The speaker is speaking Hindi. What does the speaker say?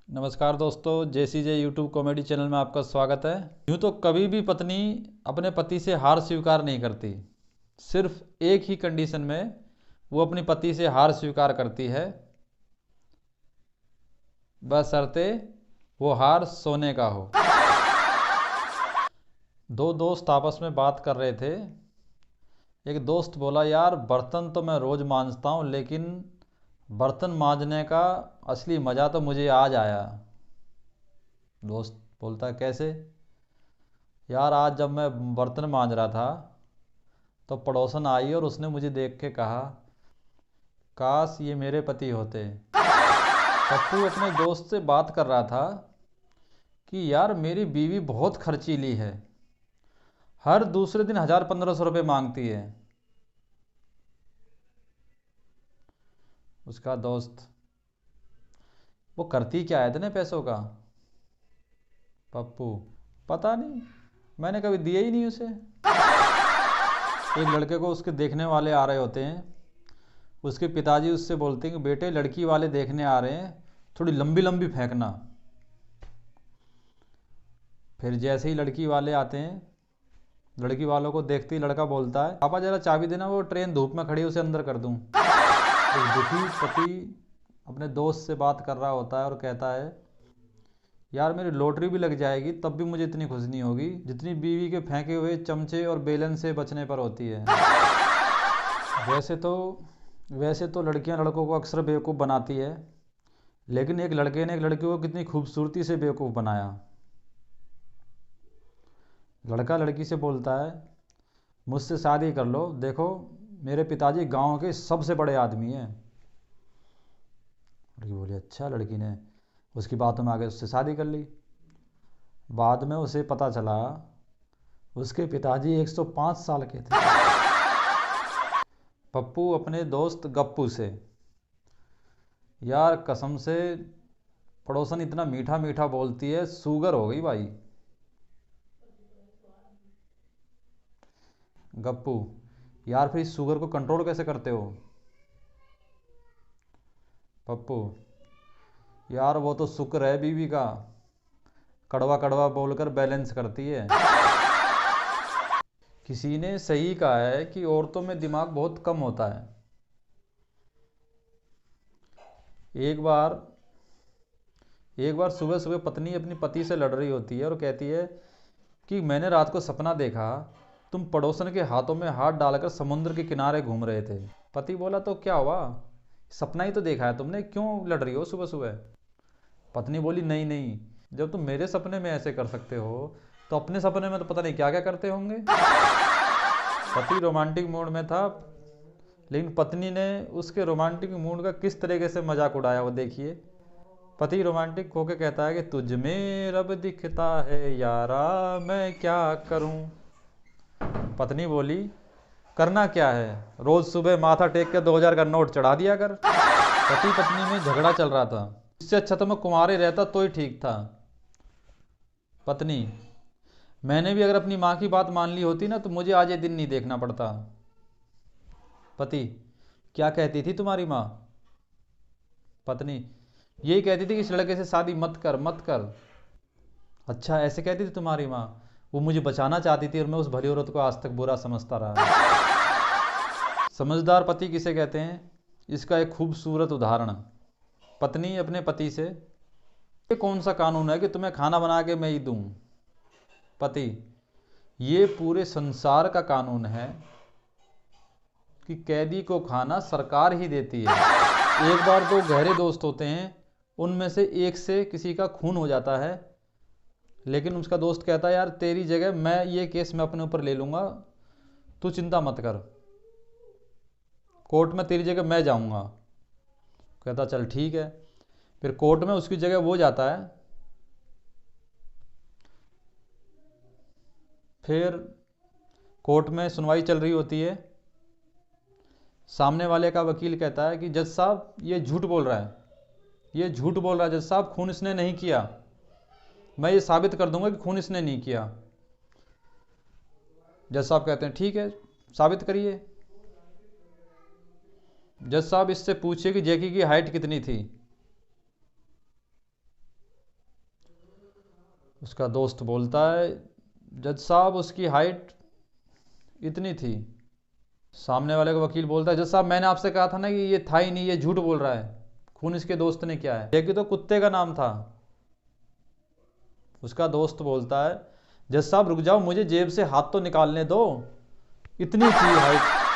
नमस्कार दोस्तों, JCJ यूट्यूब कॉमेडी चैनल में आपका स्वागत है। यूँ तो कभी भी पत्नी अपने पति से हार स्वीकार नहीं करती। सिर्फ एक ही कंडीशन में वो अपने पति से हार स्वीकार करती है, बशर्ते वो हार सोने का हो। दो दोस्त आपस में बात कर रहे थे। एक दोस्त बोला, यार बर्तन तो मैं रोज़ मांजता हूँ, लेकिन बर्तन मांजने का असली मज़ा तो मुझे आज आया। दोस्त बोलता, कैसे? यार आज जब मैं बर्तन मांज रहा था तो पड़ोसन आई और उसने मुझे देख के कहा, काश ये मेरे पति होते। पप्पू अपने दोस्त से बात कर रहा था कि यार मेरी बीवी बहुत खर्चीली है, हर दूसरे दिन 1000-1500 रुपये मांगती है। उसका दोस्त, वो करती क्या है इतने पैसों का? पप्पू, पता नहीं, मैंने कभी दिए ही नहीं उसे। एक लड़के को उसके देखने वाले आ रहे होते हैं। उसके पिताजी उससे बोलते हैं कि बेटे लड़की वाले देखने आ रहे हैं, थोड़ी लंबी लंबी फेंकना। फिर जैसे ही लड़की वाले आते हैं, लड़की वालों को देखते ही लड़का बोलता है, पापा जरा चाबी देना, वो ट्रेन धूप में खड़ी है उसे अंदर कर दूं। एक दुखी पति अपने दोस्त से बात कर रहा होता है और कहता है, यार मेरी लॉटरी भी लग जाएगी तब भी मुझे इतनी खुशी नहीं होगी जितनी बीवी के फेंके हुए चमचे और बेलन से बचने पर होती है। वैसे तो लड़कियां लड़कों को अक्सर बेवकूफ़ बनाती है, लेकिन एक लड़के ने एक लड़की को कितनी खूबसूरती से बेवकूफ़ बनाया। लड़का लड़की से बोलता है, मुझसे शादी कर लो, देखो मेरे पिताजी गांव के सबसे बड़े आदमी हैं। लड़की बोली, अच्छा। लड़की ने उसकी बातों में आगे उससे शादी कर ली। बाद में उसे पता चला उसके पिताजी 105 साल के थे। पप्पू अपने दोस्त गप्पू से, यार कसम से पड़ोसन इतना मीठा मीठा बोलती है, शुगर हो गई भाई। गप्पू, यार फिर इस शुगर को कंट्रोल कैसे करते हो? पप्पू, यार वो तो शुक्र है बीवी का, कड़वा कड़वा बोलकर बैलेंस करती है। किसी ने सही कहा है कि औरतों में दिमाग बहुत कम होता है। एक बार सुबह सुबह पत्नी अपनी पति से लड़ रही होती है और कहती है कि मैंने रात को सपना देखा, तुम पड़ोसन के हाथों में हाथ डालकर समुद्र के किनारे घूम रहे थे। पति बोला, तो क्या हुआ? सपना ही तो देखा है तुमने, क्यों लड़ रही हो सुबह सुबह? पत्नी बोली, नहीं नहीं, जब तुम मेरे सपने में ऐसे कर सकते हो तो अपने सपने में तो पता नहीं क्या क्या करते होंगे। पति रोमांटिक मूड में था, लेकिन पत्नी ने उसके रोमांटिक मूड का किस तरीके से मजाक उड़ाया वो देखिए। पति रोमांटिक होकर कहता है कि तुझ में रब दिखता है यारा, मैं क्या करूं? पत्नी बोली, करना क्या है, रोज सुबह माथा टेक के 2000 का नोट चढ़ा दिया कर। पति पत्नी में झगड़ा चल रहा था। इससे अच्छा तो मैं कुंवारे रहता तो ही ठीक था। पत्नी, मैंने भी अगर अपनी माँ की बात मान ली होती ना तो मुझे आज ये दिन नहीं देखना पड़ता। पति, क्या कहती थी तुम्हारी माँ? पत्नी, यही कहती थी कि इस लड़के से शादी मत कर मत कर। अच्छा, ऐसे कहती थी तुम्हारी माँ? वो मुझे बचाना चाहती थी और मैं उस भली औरत को आज तक बुरा समझता रहा। समझदार पति किसे कहते हैं, इसका एक खूबसूरत उदाहरण। पत्नी अपने पति से, ये कौन सा कानून है कि तुम्हें खाना बना के मैं ही दूं? पति, ये पूरे संसार का कानून है कि कैदी को खाना सरकार ही देती है। एक बार दो गहरे दोस्त होते हैं, उनमें से एक से किसी का खून हो जाता है, लेकिन उसका दोस्त कहता है, यार तेरी जगह मैं ये केस मैं अपने ऊपर ले लूँगा, तू चिंता मत कर, कोर्ट में तेरी जगह मैं जाऊँगा। कहता चल ठीक है। फिर कोर्ट में उसकी जगह वो जाता है। फिर कोर्ट में सुनवाई चल रही होती है। सामने वाले का वकील कहता है कि जज साहब ये झूठ बोल रहा है, ये झूठ बोल रहा है जज साहब, खून इसने नहीं किया, मैं ये साबित कर दूंगा कि खून इसने नहीं किया। जज साहब कहते हैं ठीक है, साबित करिए। जज साहब इससे पूछिए कि जैकी की हाइट कितनी थी। उसका दोस्त बोलता है, जज साहब उसकी हाइट इतनी थी। सामने वाले का वकील बोलता है, जज साहब मैंने आपसे कहा था ना कि ये था ही नहीं, ये झूठ बोल रहा है, खून इसके दोस्त ने किया है, ये कि तो कुत्ते का नाम था। उसका दोस्त बोलता है, जज साहब रुक जाओ, मुझे जेब से हाथ तो निकालने दो, इतनी थी हाइट।